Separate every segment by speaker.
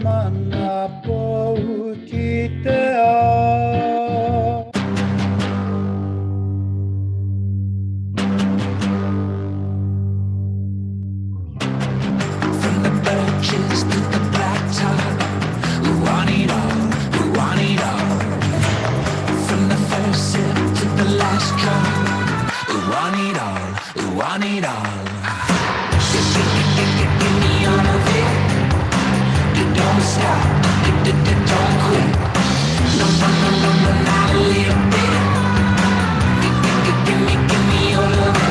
Speaker 1: manapou ki te ao.
Speaker 2: From the birches to the blacktop, we want it all, we want it all. From the first sip to the last drop, we want it all, we want it all. Give me all of it. You don't stop, don't quit. No, not a little bit. Give me all of it.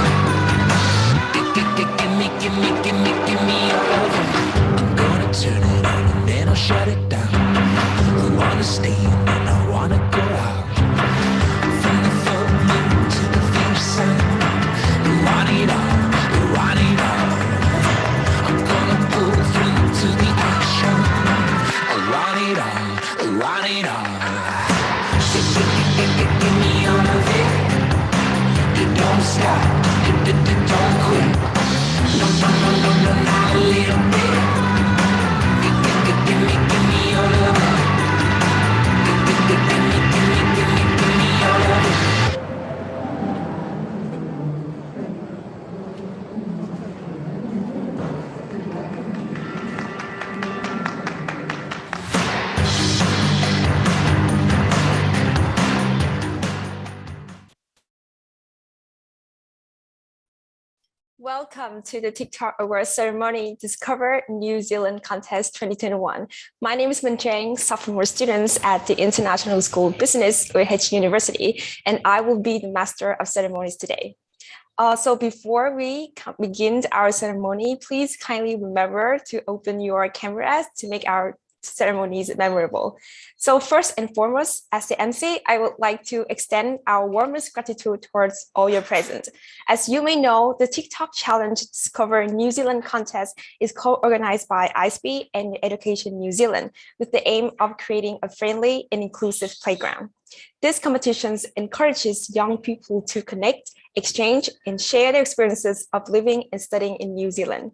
Speaker 2: Give me all of it. I'm gonna turn it on and then I'll shut it down. I wanna stay in and I wanna go out. From the full moon to the fierce sun, we want it all, we want it all. I'm gonna pull through to the action. I want it all, I want it all. Give me all of it. You don't stop, don't quit. No, not a little bit. Give me all of it. Give me all of it.
Speaker 3: Welcome to the TikTok Awards Ceremony Discover New Zealand Contest 2021. My name is Minh Chang, sophomore student at the International School of Business, UEH University, and I will be the master of ceremonies today. So before we begin our ceremony, please kindly remember to open your cameras to make our ceremonies memorable. So first and foremost, as the MC, I would like to extend our warmest gratitude towards all your present. As you may know, the TikTok Challenge Discover New Zealand contest is co-organized by ISB and Education New Zealand with the aim of creating a friendly and inclusive playground. This competition encourages young people to connect, exchange, and share their experiences of living and studying in New Zealand.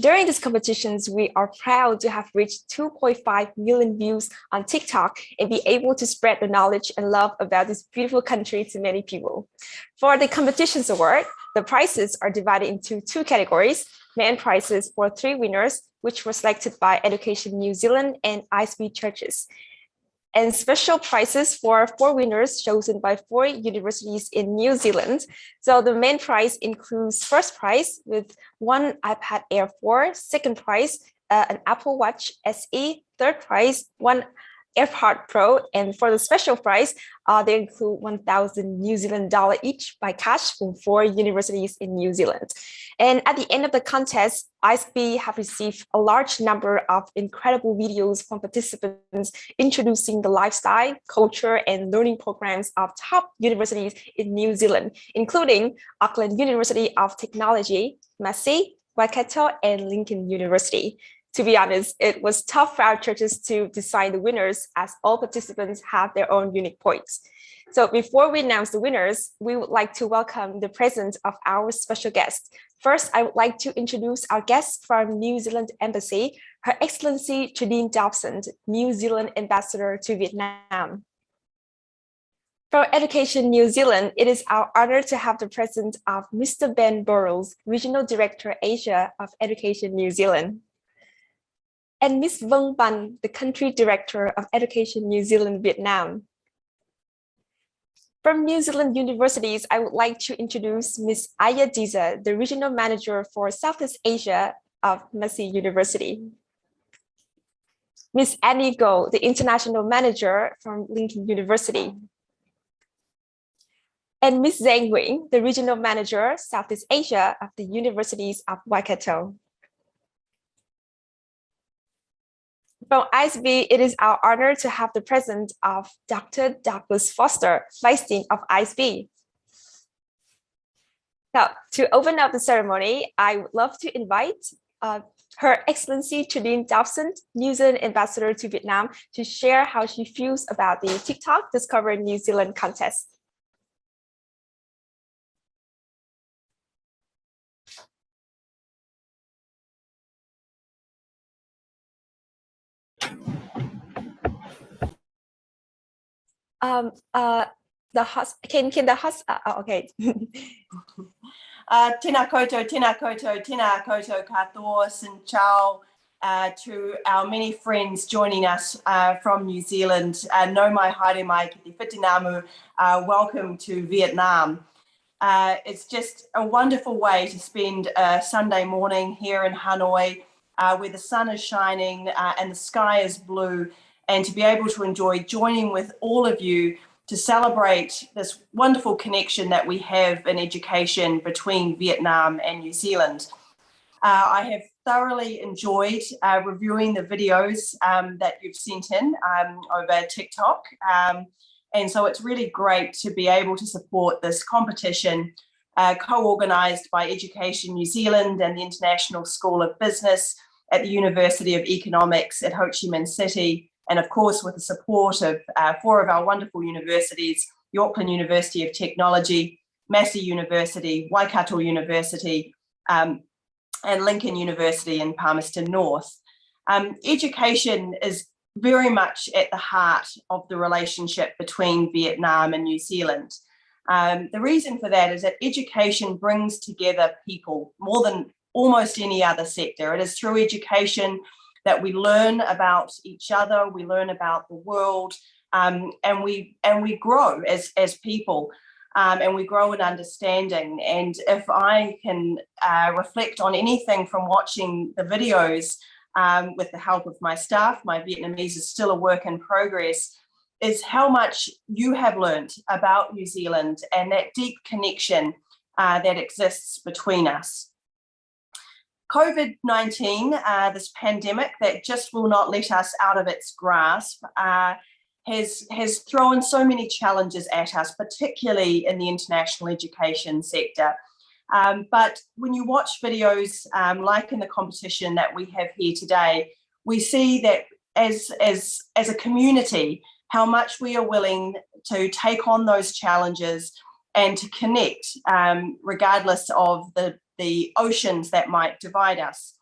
Speaker 3: During these competitions, we are proud to have reached 2.5 million views on TikTok and be able to spread the knowledge and love about this beautiful country to many people. For the competitions award, the prizes are divided into two categories: main prizes for 3 winners, which were selected by Education New Zealand and ISB churches, and special prizes for 4 winners chosen by 4 universities in New Zealand. So the main prize includes first prize with 1 iPad Air 4, second prize, an Apple Watch SE, third prize, 1 Airpod Pro, and for the special prize, they include 1,000 New Zealand dollar each by cash from 4 universities in New Zealand. And at the end of the contest, ISB have received a large number of incredible videos from participants introducing the lifestyle, culture, and learning programs of top universities in New Zealand, including Auckland University of Technology, Massey, Waikato, and Lincoln University. To be honest, it was tough for our churches to decide the winners as all participants have their own unique points. So before we announce the winners, we would like to welcome the presence of our special guests. First, I would like to introduce our guest from New Zealand Embassy, Her Excellency Jadine Dobson, New Zealand Ambassador to Vietnam. For Education New Zealand, it is our honor to have the presence of Mr. Ben Burrows, Regional Director Asia of Education New Zealand, and Ms. Vân Ban, the Country Director of Education New Zealand, Vietnam. From New Zealand universities, I would like to introduce Ms. Aya Diza, the Regional Manager for Southeast Asia of Massey University. Ms. Annie Go, the International Manager from Lincoln University. And Ms. Zhang Wing, the Regional Manager, Southeast Asia of the Universities of Waikato. From ISB, it is our honor to have the presence of Dr. Douglas Foster, Vice Dean of ISB. Now, to open up the ceremony, I would love to invite Her Excellency Jadine Dobson, New Zealand Ambassador to Vietnam, to share how she feels about the TikTok Discover New Zealand contest. The host, can the host, okay.
Speaker 4: Tēnā koutou katoa, sin trao, to our many friends joining us from New Zealand. Nau mai haere mai ki te whitinamu, welcome to Vietnam. It's just a wonderful way to spend a Sunday morning here in Hanoi, where the sun is shining and the sky is blue, and to be able to enjoy joining with all of you to celebrate this wonderful connection that we have in education between Vietnam and New Zealand. I have thoroughly enjoyed reviewing the videos that you've sent in over TikTok. And so it's really great to be able to support this competition co-organised by Education New Zealand and the International School of Business at the University of Economics at Ho Chi Minh City, and of course with the support of 4 of our wonderful universities, the Auckland University of Technology, Massey University, Waikato University, and Lincoln University in Palmerston North. Education is very much at the heart of the relationship between Vietnam and New Zealand. The reason for that is that education brings together people more than almost any other sector. It is through education that we learn about each other, we learn about the world, and we grow as people, and we grow in understanding. And if I can reflect on anything from watching the videos with the help of my staff, my Vietnamese is still a work in progress, is how much you have learned about New Zealand and that deep connection that exists between us. COVID-19, this pandemic that just will not let us out of its grasp, has thrown so many challenges at us, particularly in the international education sector. But when you watch videos like in the competition that we have here today, we see that as a community, how much we are willing to take on those challenges and to connect, regardless of the oceans that might divide us.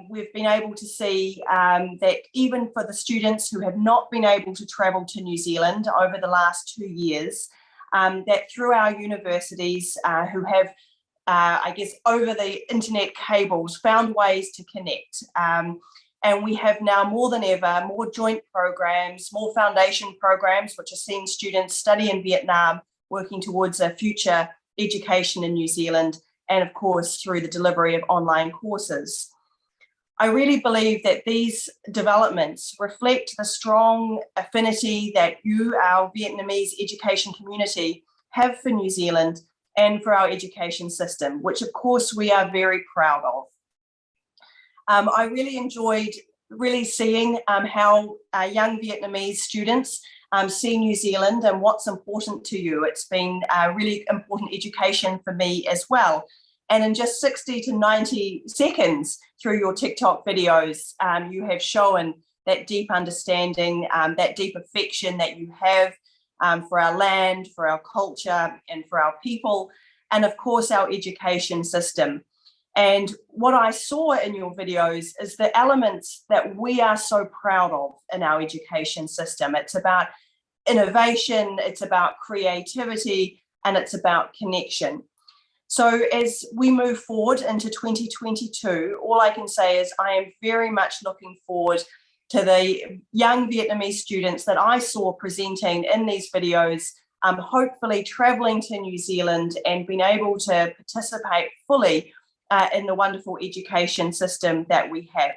Speaker 4: We've been able to see that even for the students who have not been able to travel to New Zealand over the last 2 years, that through our universities who have, I guess, over the internet cables, found ways to connect. And we have now more than ever, more joint programs, more foundation programs, which are seeing students study in Vietnam, working towards a future education in New Zealand, and of course, through the delivery of online courses. I really believe that these developments reflect the strong affinity that you, our Vietnamese education community, have for New Zealand and for our education system, which of course we are very proud of. I really enjoyed seeing how young Vietnamese students see New Zealand and what's important to you. It's been a really important education for me as well. And in just 60 to 90 seconds through your TikTok videos, you have shown that deep understanding, that deep affection that you have for our land, for our culture, and for our people, and of course our education system. And what I saw in your videos is the elements that we are so proud of in our education system. It's about innovation, it's about creativity, and it's about connection. So as we move forward into 2022, all I can say is I am very much looking forward to the young Vietnamese students that I saw presenting in these videos, hopefully traveling to New Zealand and being able to participate fully in the wonderful education system that we have.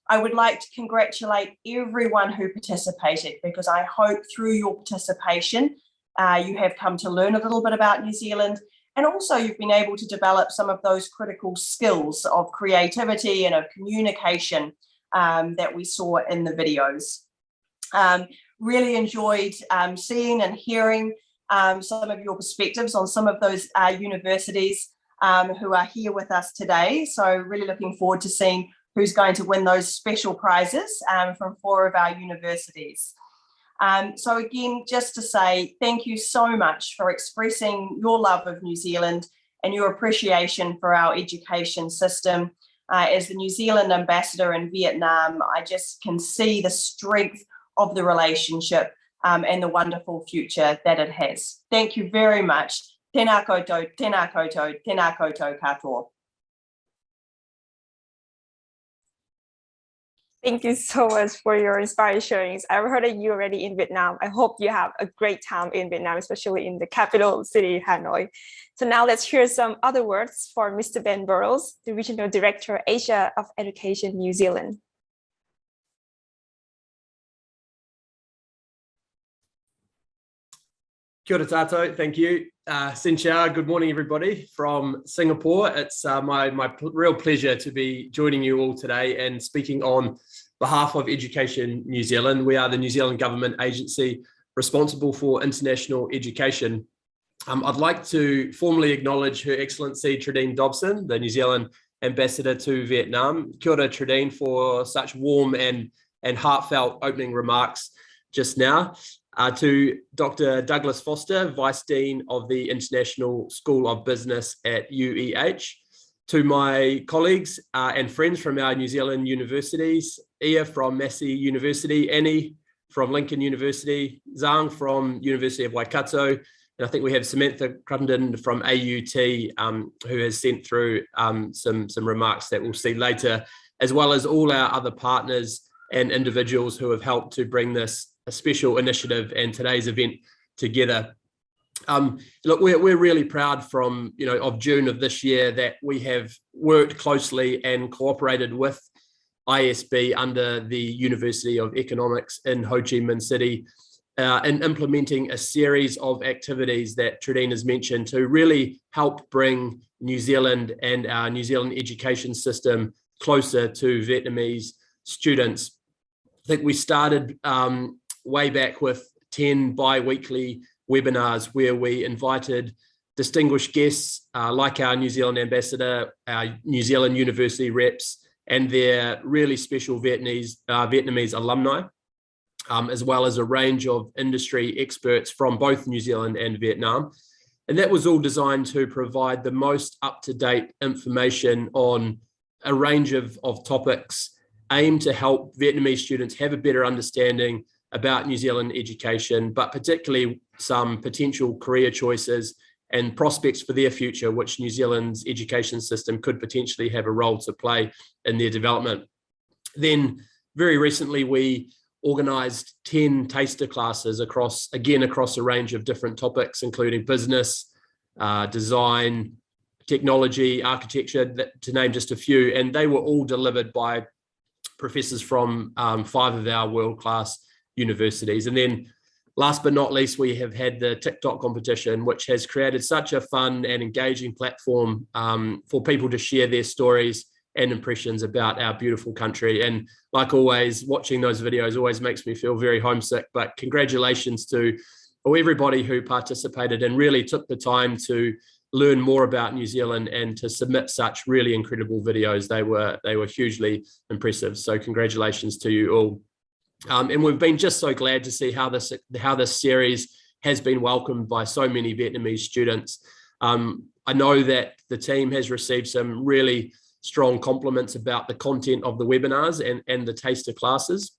Speaker 4: I would like to congratulate everyone who participated, because I hope through your participation, you have come to learn a little bit about New Zealand, and also you've been able to develop some of those critical skills of creativity and of communication that we saw in the videos. Really enjoyed seeing and hearing some of your perspectives on some of those universities who are here with us today. So really looking forward to seeing who's going to win those special prizes from 4 of our universities. So again, just to say thank you so much for expressing your love of New Zealand and your appreciation for our education system. As the New Zealand ambassador in Vietnam, I just can see the strength of the relationship and the wonderful future that it has. Thank you very much. Tēnā koutou, tēnā koutou, tēnā koutou katoa.
Speaker 3: Thank you so much for your inspiring showings. I've heard that you're already in Vietnam. I hope you have a great time in Vietnam, especially in the capital city, Hanoi. So now let's hear some other words for Mr. Ben Burrows, the Regional Director, Asia of Education, New Zealand.
Speaker 5: Kia ora tātou, thank you. Xin chào, good morning everybody from Singapore. It's my real pleasure to be joining you all today and speaking on behalf of Education New Zealand. We are the New Zealand government agency responsible for international education. I'd like to formally acknowledge Her Excellency Tridine Dobson, the New Zealand Ambassador to Vietnam. Kia ora Tridine for such warm and heartfelt opening remarks just now. To Dr. Douglas Foster, Vice Dean of the International School of Business at UEH, to my colleagues and friends from our New Zealand universities, Ia from Massey University, Annie from Lincoln University, Zhang from University of Waikato, and I think we have Samantha Cruttenden from AUT who has sent through some remarks that we'll see later, as well as all our other partners and individuals who have helped to bring this a special initiative and today's event together. Look, we're really proud of June of this year that we have worked closely and cooperated with ISB under the University of Economics in Ho Chi Minh City in implementing a series of activities that Tridine has mentioned to really help bring New Zealand and our New Zealand education system closer to Vietnamese students. I think we started way back with 10 bi-weekly webinars where we invited distinguished guests like our New Zealand ambassador, our New Zealand university reps, and their really special Vietnamese alumni, as well as a range of industry experts from both New Zealand and Vietnam. And that was all designed to provide the most up-to-date information on a range of topics aimed to help Vietnamese students have a better understanding about New Zealand education, but particularly some potential career choices and prospects for their future, which New Zealand's education system could potentially have a role to play in their development. Then very recently, we organised 10 taster classes across a range of different topics, including business, design, technology, architecture, to name just a few, and they were all delivered by professors from 5 of our world-class universities. And then last but not least, we have had the TikTok competition, which has created such a fun and engaging platform for people to share their stories and impressions about our beautiful country. And like always, watching those videos always makes me feel very homesick, but congratulations to everybody who participated and really took the time to learn more about New Zealand and to submit such really incredible videos. They were hugely impressive. So congratulations to you all. And we've been just so glad to see how this series has been welcomed by so many Vietnamese students. I know that the team has received some really strong compliments about the content of the webinars and the taster classes.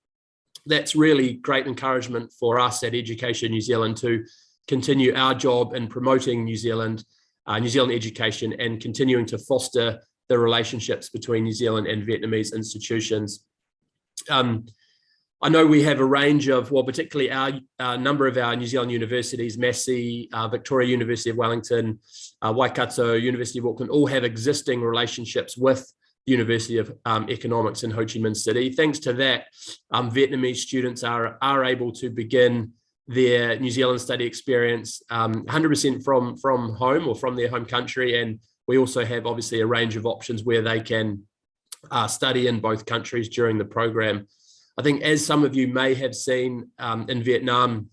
Speaker 5: That's really great encouragement for us at Education New Zealand to continue our job in promoting New Zealand education and continuing to foster the relationships between New Zealand and Vietnamese institutions. I know we have a range of, particularly our number of our New Zealand universities, Massey, Victoria University of Wellington, Waikato, University of Auckland, all have existing relationships with the University of Economics in Ho Chi Minh City. Thanks to that, Vietnamese students are able to begin their New Zealand study experience 100% from home or from their home country. And we also have obviously a range of options where they can study in both countries during the program. I think as some of you may have seen in Vietnam,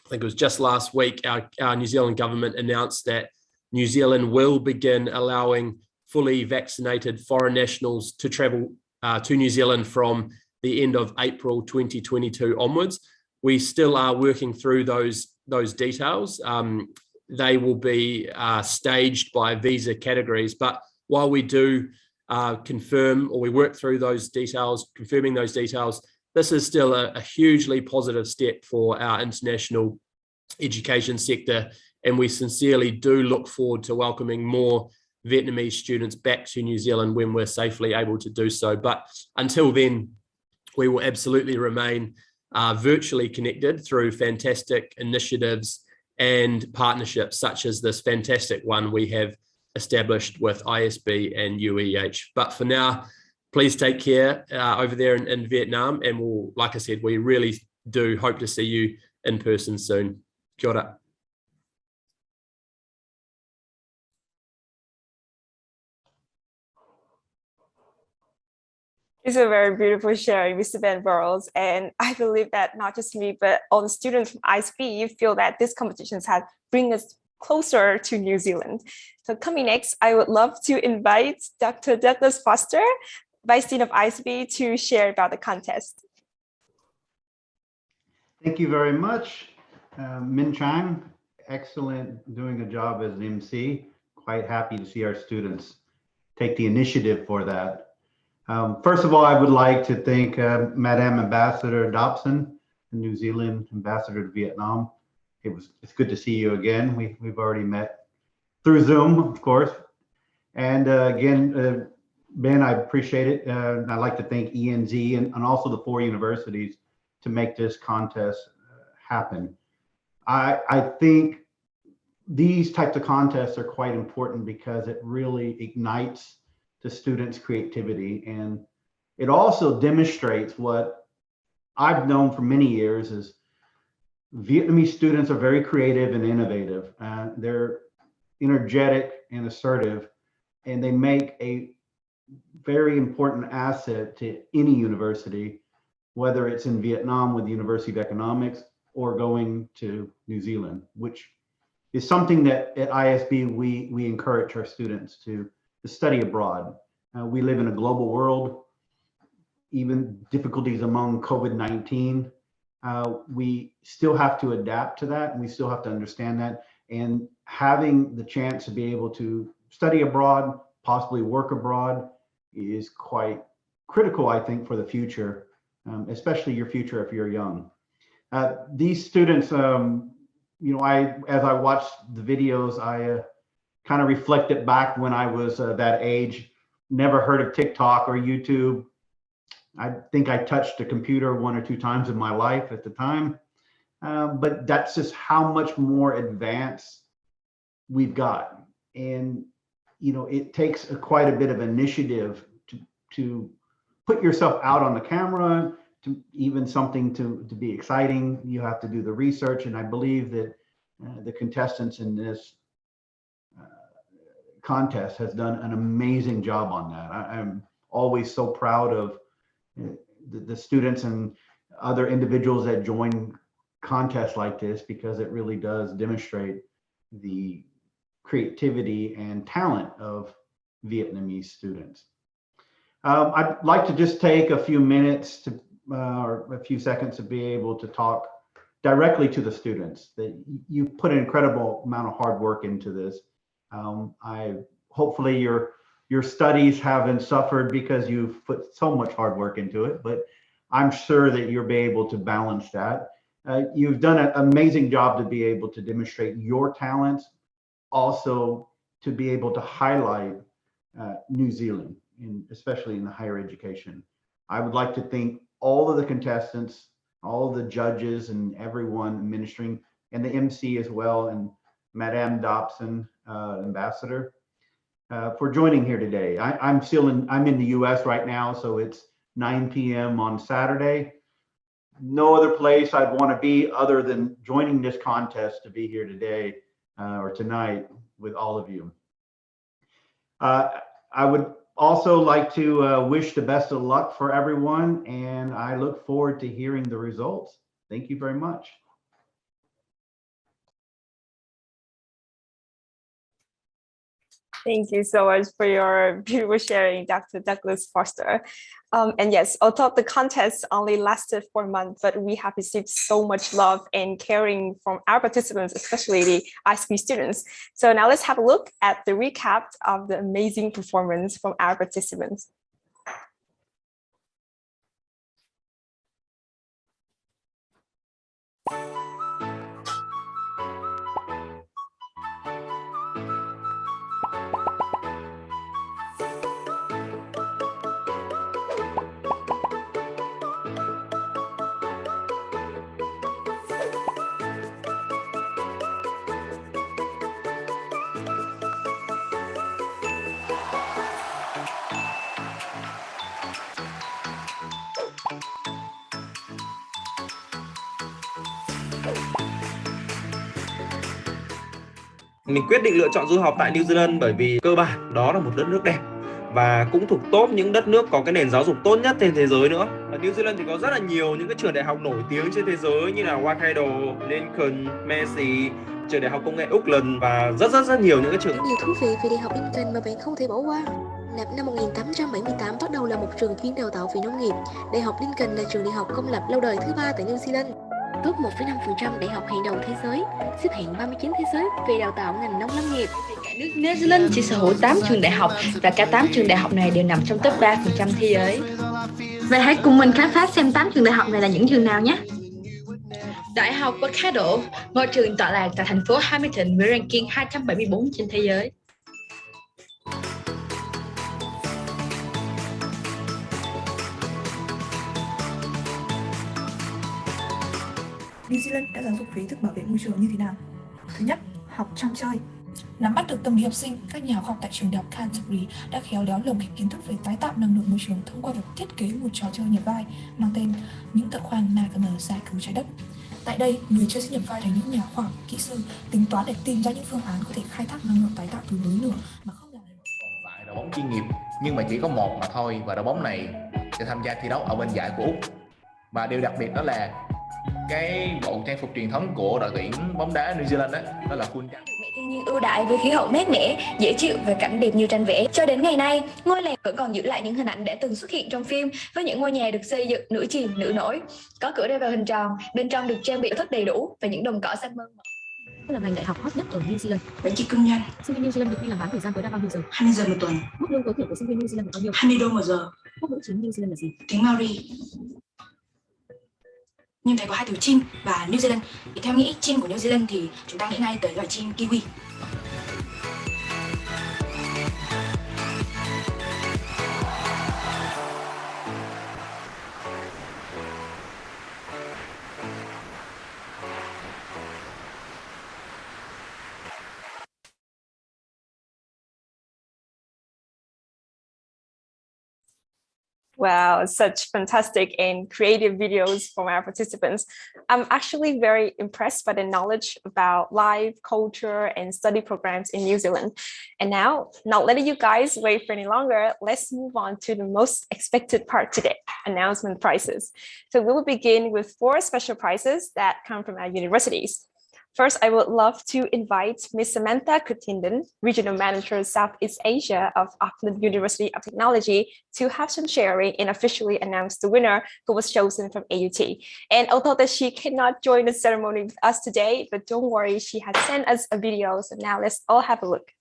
Speaker 5: I think it was just last week, our New Zealand government announced that New Zealand will begin allowing fully vaccinated foreign nationals to travel to New Zealand from the end of April 2022 onwards. We still are working through those details. They will be staged by visa categories, but while we do confirm, or we work through those details, confirming those details, this is still a hugely positive step for our international education sector, and we sincerely do look forward to welcoming more Vietnamese students back to New Zealand when we're safely able to do so. But until then, we will absolutely remain virtually connected through fantastic initiatives and partnerships such as this fantastic one we have established with ISB and UEH. But for now, please take care over there in Vietnam, and we'll, like I said, we really do hope to see you in person soon. Kia ora.
Speaker 3: It's a very beautiful sharing, Mr. Van Burrows. And I believe that not just me, but all the students from ISB feel that these competitions have bring us closer to New Zealand. So coming next, I would love to invite Dr. Douglas Foster, Vice Dean of ISB, to share about the contest.
Speaker 6: Thank you very much, Min Chang. Excellent, doing a job as an MC. Quite happy to see our students take the initiative for that. First of all, I would like to thank Madam Ambassador Dobson, the New Zealand Ambassador to Vietnam. It's good to see you again. We've already met through Zoom, of course. And again, Ben, I appreciate it. I'd like to thank ENZ and also the 4 universities to make this contest happen. I think these types of contests are quite important because it really ignites the students' creativity, and it also demonstrates what I've known for many years is Vietnamese students are very creative and innovative. They're energetic and assertive, and they make a very important asset to any university, whether it's in Vietnam with the University of Economics or going to New Zealand, which is something that at ISB we encourage our students to study abroad. We live in a global world, even difficulties among COVID-19. We still have to adapt to that, and we still have to understand that. And having the chance to be able to study abroad, possibly work abroad, is quite critical, I think, for the future, especially your future if you're young. These students, as I watched the videos, I kind of reflected back when I was that age, never heard of TikTok or YouTube. I think I touched a computer 1 or 2 times in my life at the time, but that's just how much more advanced we've got. And, it takes quite a bit of initiative to put yourself out on the camera, to even something to be exciting. You have to do the research. And I believe that the contestants in this contest has done an amazing job on that. I'm always so proud of the students and other individuals that join contests like this, because it really does demonstrate the creativity and talent of Vietnamese students. I'd like to just take a few minutes to, or a few seconds to be able to talk directly to the students. That you put an incredible amount of hard work into this. Hopefully your studies haven't suffered because you've put so much hard work into it, but I'm sure that you'll be able to balance that. You've done an amazing job to be able to demonstrate your talents, also to be able to highlight New Zealand, especially in the higher education. I would like to thank all of the contestants, all of the judges and everyone administering, and the MC as well, and Madame Dobson, Ambassador, for joining here today. I'm in the US right now, so it's 9 p.m. on Saturday. No other place I'd want to be other than joining this contest to be here today or tonight with all of you. I would also like to wish the best of luck for everyone, and I look forward to hearing the results. Thank you very much.
Speaker 3: Thank you so much for your beautiful sharing, Dr. Douglas Foster. And yes, although the contest only lasted for a month, but we have received so much love and caring from our participants, especially the ISB students. So now let's have a look at the recap of the amazing performance from our participants.
Speaker 7: Mình quyết định lựa chọn du học tại New Zealand bởi vì cơ bản đó là một đất nước đẹp và cũng thuộc top những đất nước có cái nền giáo dục tốt nhất trên thế giới nữa. Ở New Zealand thì có rất là nhiều những cái trường đại học nổi tiếng trên thế giới như là Waikato, Lincoln, Massey, trường đại học công nghệ Auckland và rất nhiều những cái trường.
Speaker 8: Có điều thú vị về Đại học Lincoln mà bạn không thể bỏ qua. Năm 1878 bắt đầu là một trường chuyên đào tạo về nông nghiệp. Đại học Lincoln là trường đại học công lập lâu đời thứ 3 tại New Zealand. Top 1,5% đại học hàng đầu thế giới, xếp hạng 39 thế giới về đào tạo ngành nông lâm nghiệp.
Speaker 9: Cả nước New Zealand chỉ sở hữu 8 trường đại học và cả 8 trường đại học này đều nằm trong top 3% thế giới.
Speaker 10: Vậy hãy cùng mình khám phá xem 8 trường đại học này là những trường nào nhé.
Speaker 9: Đại học Waikato, ngôi trường tọa lạc tại thành phố Hamilton với ranking 274 trên thế giới.
Speaker 11: New Zealand đã giáo dục về ý thức bảo vệ môi trường như thế nào? Thứ nhất, học trong chơi. Nắm bắt được tâm lý học sinh, các nhà khoa học tại trường đại học Canterbury đã khéo léo lồng ghép kiến thức về tái tạo năng lượng môi trường thông qua việc thiết kế một trò chơi nhập vai mang tên những thợ khoan Nagano giải cứu trái đất. Tại đây, người chơi sẽ nhập vai thành những nhà khoa học, kỹ sư tính toán để tìm ra những phương án có thể khai thác năng lượng tái tạo từ núi lửa mà không làm ảnh hưởng.
Speaker 12: Còn phải đội bóng chuyên nghiệp nhưng mà chỉ có một mà thôi, và đội bóng này sẽ tham gia thi đấu ở bên giải của Úc. Và điều đặc biệt đó là cái bộ trang phục truyền thống của đội tuyển bóng đá New Zealand đó là khuôn trắng.
Speaker 10: Thiên nhiên ưu đãi với khí hậu mát mẻ, dễ chịu và cảnh đẹp như tranh vẽ. Cho đến ngày nay, ngôi làng vẫn còn giữ lại những hình ảnh đã từng xuất hiện trong phim với những ngôi nhà được xây dựng nửa chìm nửa nổi. Có cửa ra vào hình tròn, bên trong được trang bị thất đầy đủ và những đồng cỏ xanh mơn mởn.
Speaker 8: Đây là ngành đại học hot nhất ở New Zealand.
Speaker 11: Vậy chị cưng nhanh.
Speaker 8: Sinh viên New Zealand được đi làm bán thời gian tối đa bao nhiêu giờ?
Speaker 11: 20 giờ một tuần.
Speaker 8: Mức lương tối thiểu của sinh viên New Zealand là bao nhiêu?
Speaker 11: 20 đô một giờ.
Speaker 8: Quốc ngữ chính New Zealand là gì?
Speaker 11: Tiếng Maori. Nhưng thầy có 2 từ chim và New Zealand. Thì theo nghĩ chim của New Zealand thì chúng ta nghĩ ngay tới loài chim kiwi.
Speaker 3: Wow, such fantastic and creative videos from our participants. I'm actually very impressed by the knowledge about life, culture, and study programs in New Zealand. And now, not letting you guys wait for any longer, let's move on to the most expected part today, announcement prizes. So we will begin with 4 special prizes that come from our universities. First, I would love to invite Ms. Samantha Kutinden, Regional Manager Southeast Asia of Auckland University of Technology, to have some sharing and officially announce the winner who was chosen from AUT. And although that she cannot join the ceremony with us today, but don't worry, she has sent us a video. So now let's all have a look.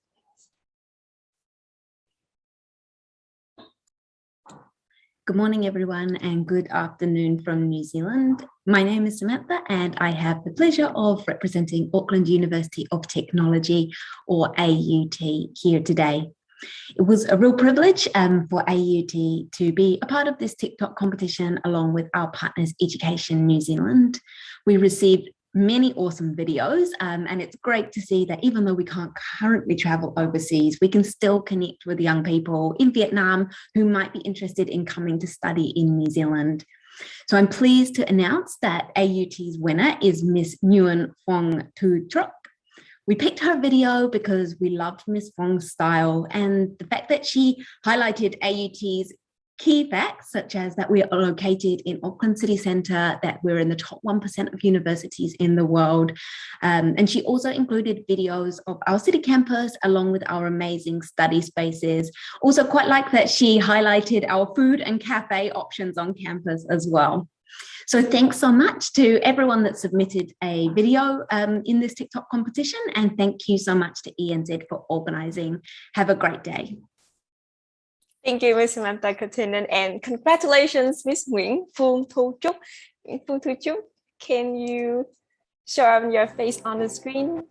Speaker 13: Good morning, everyone, and good afternoon from New Zealand. My name is Samantha, and I have the pleasure of representing Auckland University of Technology, or AUT, here today. It was a real privilege for AUT to be a part of this TikTok competition along with our partners, Education New Zealand. We received many awesome videos, and it's great to see that even though we can't currently travel overseas, we can still connect with young people in Vietnam who might be interested in coming to study in New Zealand. So I'm pleased to announce that AUT's winner is Miss Nguyen Phong Tu Truc. We picked her video because we loved Miss Fong's style and the fact that she highlighted AUT's key facts, such as that we are located in Auckland City Centre, that we're in the top 1% of universities in the world. And she also included videos of our city campus along with our amazing study spaces. Also quite like that she highlighted our food and cafe options on campus as well. So thanks so much to everyone that submitted a video in this TikTok competition, and thank you so much to ENZ for organising. Have a great day.
Speaker 3: Thank you, Ms. Samantha Kutinden, and congratulations, Ms. Nguyễn Phương Thu Trúc. Can you show your face on the screen?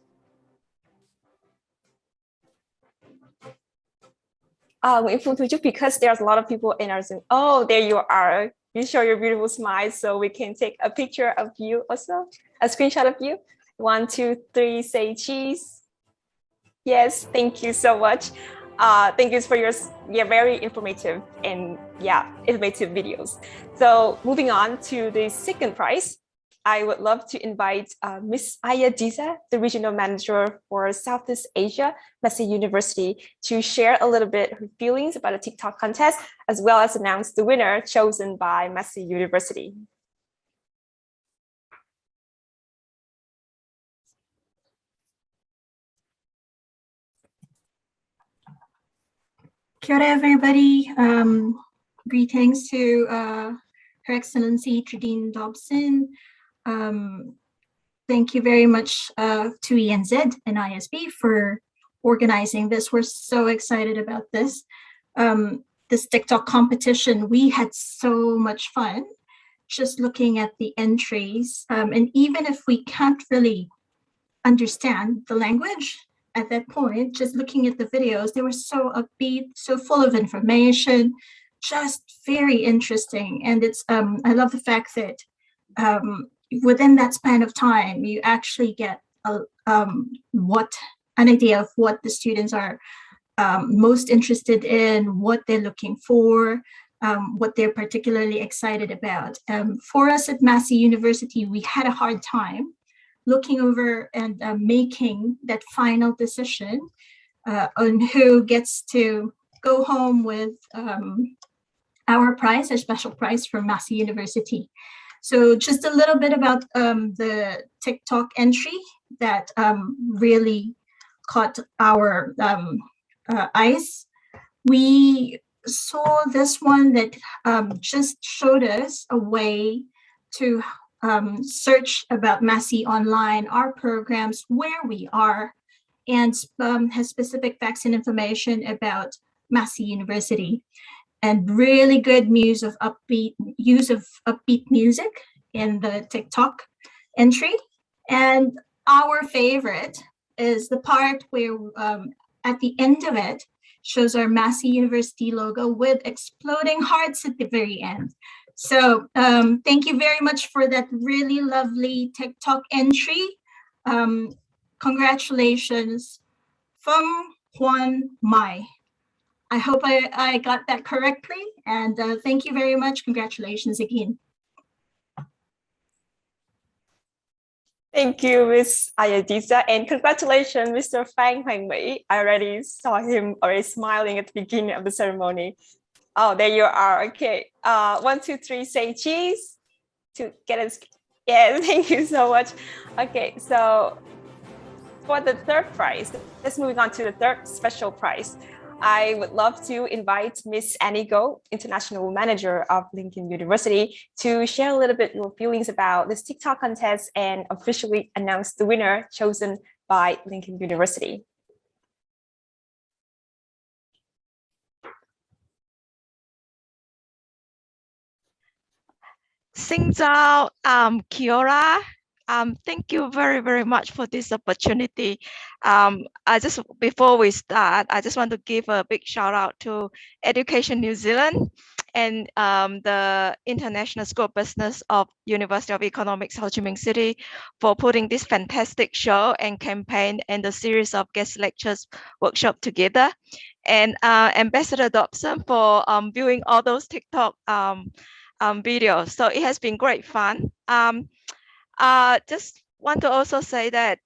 Speaker 3: Nguyễn Phương Thu Trúc, because there's a lot of people in our Zoom. Oh, there you are. You show your beautiful smile, so we can take a picture of you also, a screenshot of you. 1, 2, 3, say cheese. Yes, thank you so much. Thank you for your very informative and informative videos. So moving on to the second prize, I would love to invite Miss Ayadiza, the Regional Manager for Southeast Asia, Massey University, to share a little bit her feelings about the TikTok contest, as well as announce the winner chosen by Massey University.
Speaker 14: Kia ora, everybody. Greetings to Her Excellency Tridine Dobson. Thank you very much to ENZ and ISB for organizing this. We're so excited about this. This TikTok competition, we had so much fun just looking at the entries. And even if we can't really understand the language at that point, just looking at the videos, they were so upbeat, so full of information, just very interesting. And it's I love the fact that within that span of time, you actually get an idea of what the students are most interested in, what they're looking for, what they're particularly excited about. For us at Massey University, we had a hard time looking over and making that final decision on who gets to go home with our prize, a special prize from Massey University. So just a little bit about the TikTok entry that really caught our eyes. We saw this one that just showed us a way to search about Massey online, our programs, where we are, and has specific facts and information about Massey University. And really good use of upbeat music in the TikTok entry. And our favorite is the part where at the end of it shows our Massey University logo with exploding hearts at the very end. So thank you very much for that really lovely TikTok entry. Congratulations from Juan Mai. I hope I got that correctly, and thank you very much. Congratulations again.
Speaker 3: Thank you, Ms. Ayadiza, and congratulations, Mr. Phang Hoàng Mỹ. I already saw him already smiling at the beginning of the ceremony. Oh, there you are. Okay. 1, 2, 3, say cheese to get us. Yeah, thank you so much. Okay, so for the third prize, let's move on to the third special prize. I would love to invite Miss Annie Go, International Manager of Lincoln University, to share a little bit your feelings about this TikTok contest and officially announce the winner chosen by Lincoln University.
Speaker 15: Xin chào, kia ora. Thank you very, very much for this opportunity. Before we start, I just want to give a big shout out to Education New Zealand and the International School of Business of University of Economics, Ho Chi Minh City, for putting this fantastic show and campaign and the series of guest lectures workshop together. And Ambassador Dobson for viewing all those TikTok videos. So it has been great fun. Just want to also say that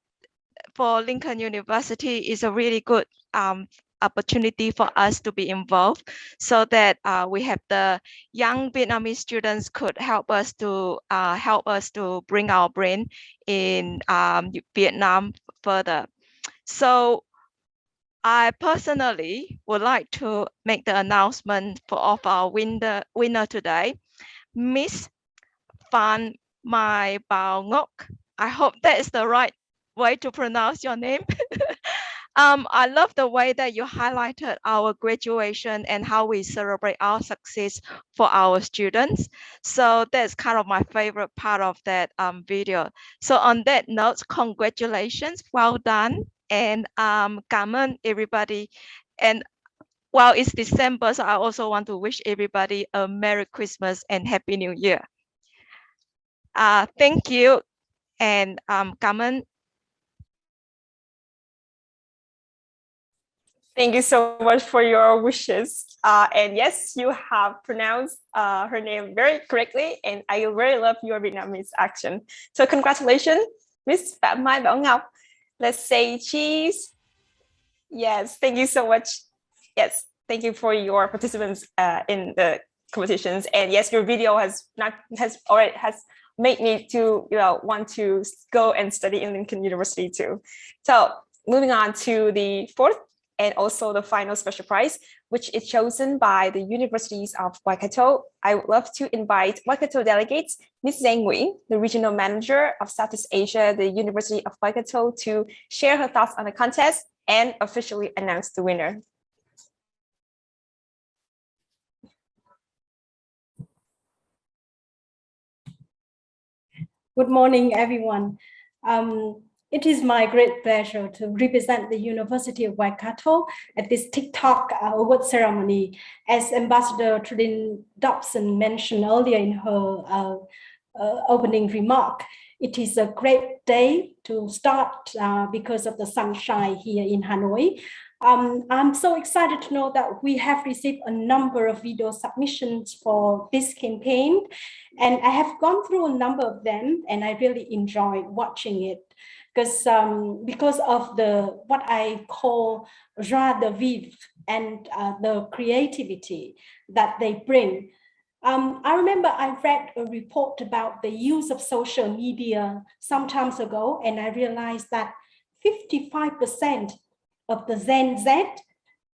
Speaker 15: for Lincoln University is a really good opportunity for us to be involved, so that we have the young Vietnamese students could help us to bring our brand in Vietnam further. So I personally would like to make the announcement of our winner today, Miss Phan Mai Bao Ngoc. I hope that is the right way to pronounce your name. I love the way that you highlighted our graduation and how we celebrate our success for our students. So that's kind of my favorite part of that video. So on that note, congratulations, well done, and cảm ơn everybody. And while it's December, so I also want to wish everybody a Merry Christmas and Happy New Year. Thank you, and cảm ơn.
Speaker 3: Thank you so much for your wishes. And yes, you have pronounced her name very correctly, and I really love your Vietnamese accent. So congratulations, Miss Phạm Mai Bảo Ngọc. Let's say cheese. Yes, thank you so much. Yes, thank you for your participants in the competitions. And yes, your video has made me to want to go and study in Lincoln University too. So moving on to the fourth and also the final special prize, which is chosen by the Universities of Waikato. I would love to invite Waikato delegates, Ms. Giang Nguyen, the Regional Manager of Southeast Asia, the University of Waikato, to share her thoughts on the contest and officially announce the winner.
Speaker 16: Good morning, everyone. It is my great pleasure to represent the University of Waikato at this TikTok award ceremony. As Ambassador Trudin Dobson mentioned earlier in her opening remark, it is a great day to start because of the sunshine here in Hanoi. I'm so excited to know that we have received a number of video submissions for this campaign, and I have gone through a number of them, and I really enjoyed watching it because of the what I call joie de vivre and the creativity that they bring. I remember I read a report about the use of social media some time ago, and I realized that 55% of the Gen Z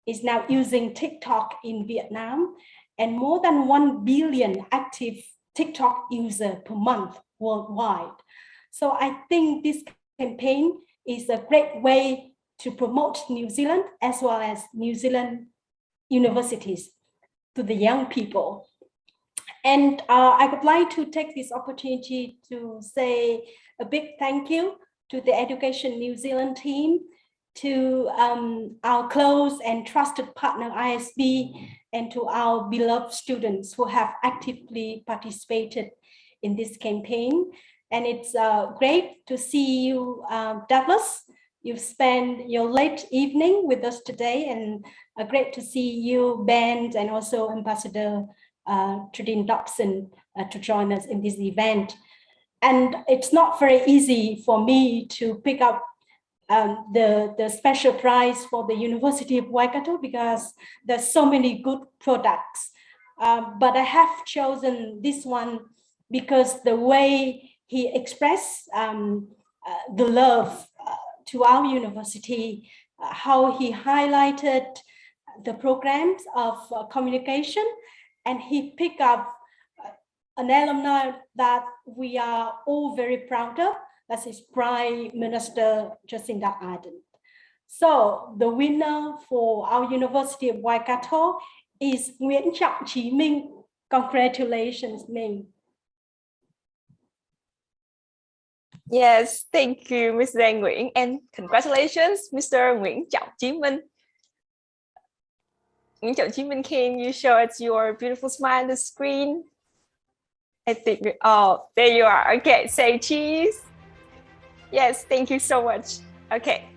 Speaker 16: is now using TikTok in Vietnam, and more than 1 billion active TikTok users per month worldwide. So I think this campaign is a great way to promote New Zealand as well as New Zealand universities to the young people. And I would like to take this opportunity to say a big thank you to the Education New Zealand team, to our close and trusted partner ISB, and to our beloved students who have actively participated in this campaign. And it's great to see you, Douglas. You've spent your late evening with us today, and great to see you, Ben, and also Ambassador Trudin Dobson to join us in this event. And it's not very easy for me to pick up the special prize for the University of Waikato because there's so many good products. But I have chosen this one because the way he expressed the love to our university, how he highlighted the programs of communication, and he picked up an alumni that we are all very proud of, that is Prime Minister Jacinda Ardern. So the winner for our University of Waikato is Nguyễn Trọng Chí Minh. Congratulations, Minh.
Speaker 3: Yes, thank you, Ms. Giang Nguyen, and congratulations, Mr. Nguyễn Trọng Chí Minh. Nguyễn Trọng Chí Minh, can you show us your beautiful smile on the screen? I think, oh, there you are. Okay, say cheese. Yes, thank you so much. Okay.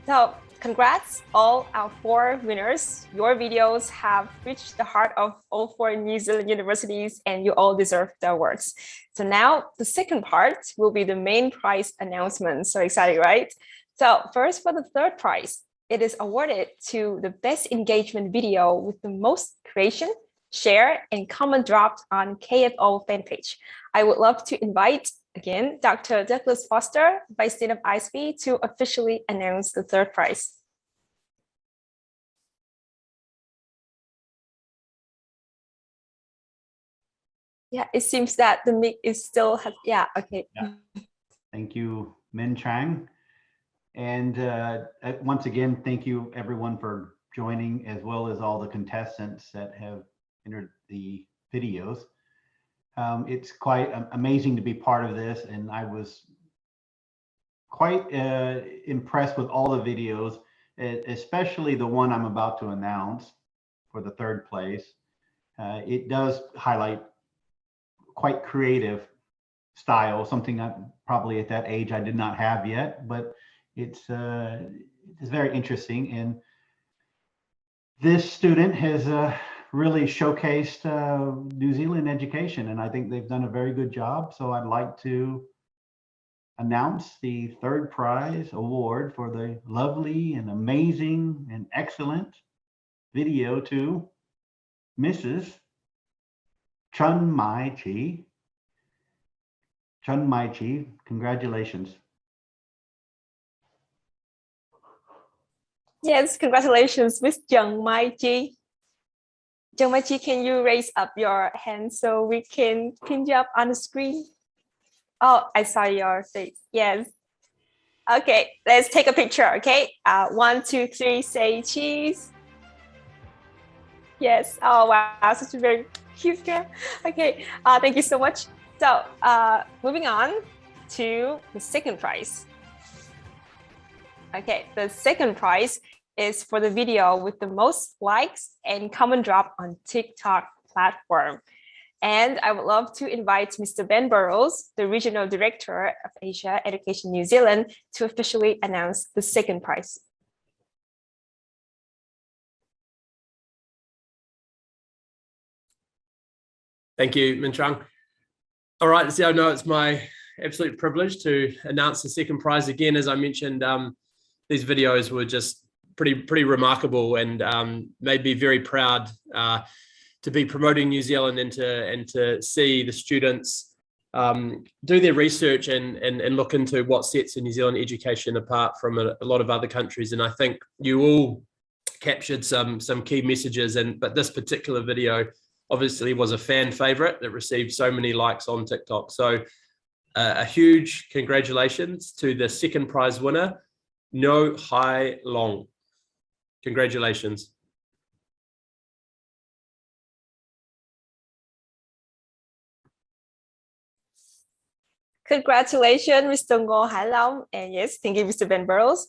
Speaker 3: So, congrats, all our 4 winners. Your videos have reached the heart of all 4 New Zealand universities, and you all deserve the awards. So now the second part will be the main prize announcement. So exciting, right? So first, for the third prize, it is awarded to the best engagement video with the most creation, share, and comment dropped on KFO fan page. I would love to invite again Dr. Douglas Foster, Vice Dean of ISB, to officially announce the third prize. Yeah, it seems that the mic is still, yeah, okay.
Speaker 6: Yeah. Thank you, Min Chang. And once again, thank you everyone for joining, as well as all the contestants that have entered the videos. It's quite amazing to be part of this, and I was quite impressed with all the videos, especially the one I'm about to announce for the third place. It does highlight quite creative style, something I probably at that age I did not have yet, but it's very interesting. And this student has really showcased New Zealand education, and I think they've done a very good job. So I'd like to announce the third prize award for the lovely and amazing and excellent video to Mrs. Chun Mai Chi. Chun Mai Chi, congratulations.
Speaker 3: Yes, congratulations, Miss Chun Mai Chi. Chun Mai Chi, can you raise up your hand so we can pin you up on the screen? Oh, I saw your face. Yes. Okay, let's take a picture. Okay, 1, 2, 3, say cheese. Yes. Oh wow, such a very cute girl. Okay, thank you so much. So moving on to the second prize. Okay, the second prize is for the video with the most likes and comment drop on TikTok platform. And I would love to invite Mr. Ben Burrows, the Regional Director of Asia Education New Zealand, to officially announce the second prize.
Speaker 5: Thank you, Min Trung. All right, so I know it's my absolute privilege to announce the second prize again. As I mentioned, these videos were just pretty remarkable, and made me very proud to be promoting New Zealand and to see the students do their research and look into what sets the New Zealand education apart from a lot of other countries. And I think you all captured some key messages, but this particular video obviously was a fan favorite that received so many likes on TikTok. So a huge congratulations to the second prize winner, No Hai Long. Congratulations.
Speaker 3: Congratulations, Mr. Ngô Hải Long, and yes, thank you, Mr. Ben Burrows.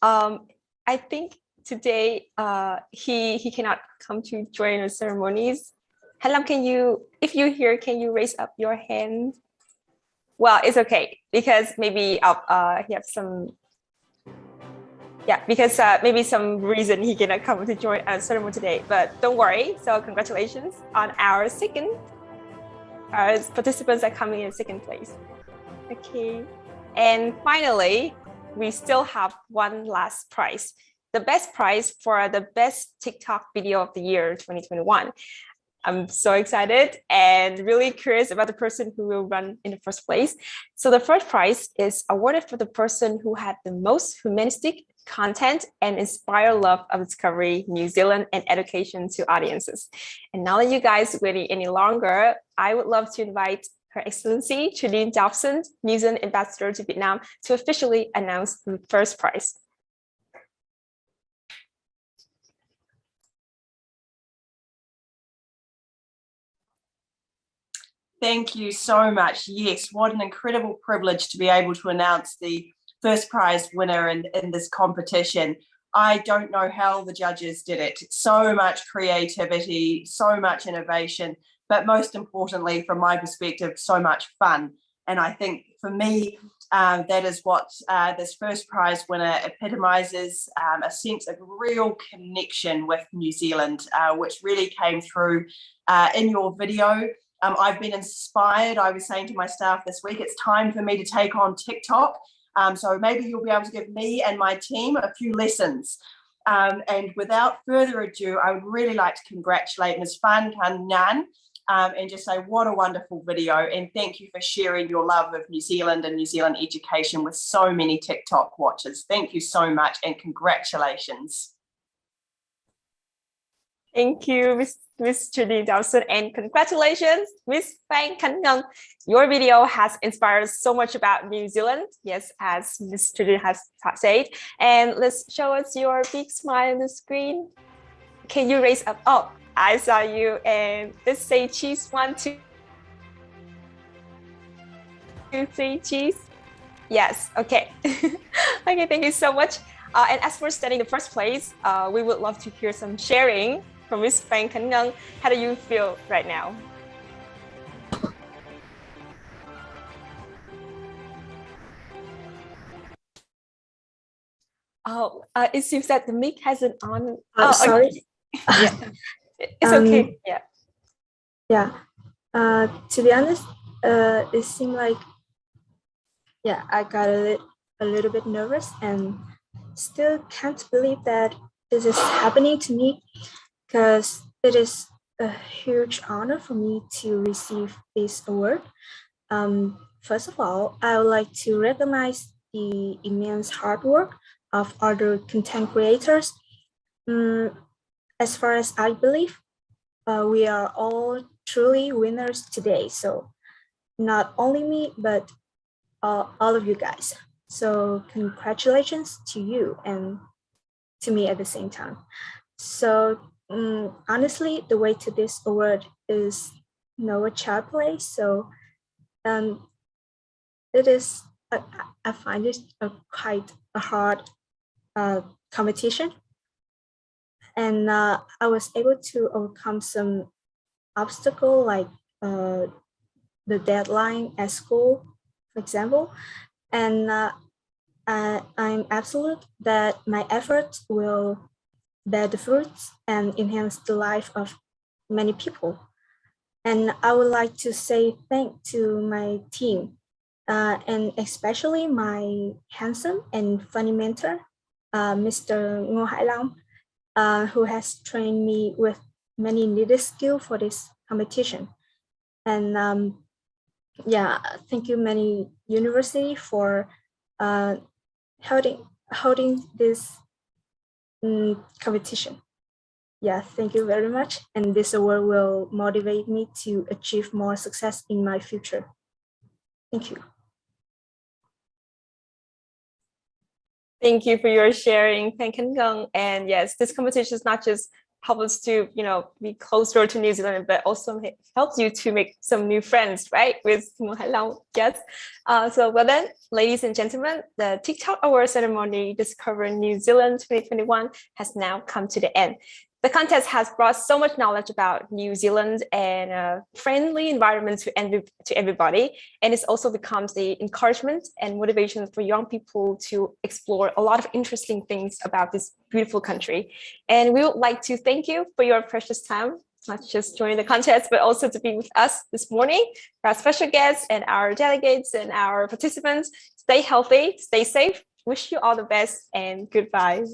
Speaker 3: I think today he cannot come to join the ceremonies. Hải Long, can you, if you're here, can you raise up your hand? Well, it's okay because maybe he have some. Yeah, because maybe some reason he cannot come to join our ceremony today, but don't worry. So congratulations on our second. Our participants are coming in second place. Okay, and finally, we still have one last prize. The best prize for the best TikTok video of the year 2021. I'm so excited and really curious about the person who will run in the first place. So the first prize is awarded for the person who had the most humanistic content and inspire love of discovery, New Zealand, and education to audiences. And now that you guys waiting any longer, I would love to invite Her Excellency Tridine Dobson, New Zealand Ambassador to Vietnam, to officially announce the first prize.
Speaker 4: Thank you so much. Yes, what an incredible privilege to be able to announce the first prize winner in this competition. I don't know how the judges did it. So much creativity, so much innovation, but most importantly, from my perspective, so much fun. And I think for me, that is what this first prize winner epitomizes, a sense of real connection with New Zealand, which really came through in your video. I've been inspired. I was saying to my staff this week, it's time for me to take on TikTok. So maybe you'll be able to give me and my team a few lessons. And without further ado, I would really like to congratulate Ms. Phan Kan Nhan and just say what a wonderful video. And thank you for sharing your love of New Zealand and New Zealand education with so many TikTok watchers. Thank you so much and congratulations.
Speaker 3: Thank you, Miss Judy Dawson, and congratulations, Miss Phan Khánh Ngân. Your video has inspired so much about New Zealand, yes, as Miss Judy has said. And let's show us your big smile on the screen. Can you raise up? Oh, I saw you. And let's say cheese. 1, 2, 3, cheese. Yes, okay. Okay, thank you so much. And as for standing in the first place, we would love to hear some sharing from Miss Phan Khánh Ngân. How do you feel right now? Oh, it seems that the mic hasn't on.
Speaker 17: Oh, sorry.
Speaker 3: Okay. Yeah. It's okay. Yeah.
Speaker 17: Yeah. To be honest, it seemed like, yeah, I got a little bit nervous and still can't believe that this is happening to me, because it is a huge honor for me to receive this award. First of all, I would like to recognize the immense hard work of other content creators. As far as I believe, we are all truly winners today. So not only me, but all of you guys. So congratulations to you and to me at the same time. So honestly, the way to this award is a child play. So it is, I find it quite a hard competition. And I was able to overcome some obstacle, like the deadline at school, for example. And I'm absolute that my efforts will bear the fruits and enhance the life of many people. And I would like to say thanks to my team, and especially my handsome and funny mentor, Mr. Ngô Hải Long, who has trained me with many needed skills for this competition. And yeah, thank you many university for holding this competition. Yeah, thank you very much. And this award will motivate me to achieve more success in my future. Thank you.
Speaker 3: Thank you for your sharing, Phan Khánh Ngân. And yes, this competition is not just help us to, be closer to New Zealand, but also helps you to make some new friends, right? With Ngô Hải Long, yes. So well then, ladies and gentlemen, the TikTok Award Ceremony Discover New Zealand 2021 has now come to the end. The contest has brought so much knowledge about New Zealand and a friendly environment to everybody. And it's also becomes the encouragement and motivation for young people to explore a lot of interesting things about this beautiful country. And we would like to thank you for your precious time, not just joining the contest, but also to be with us this morning, our special guests and our delegates and our participants. Stay healthy, stay safe. Wish you all the best and goodbye.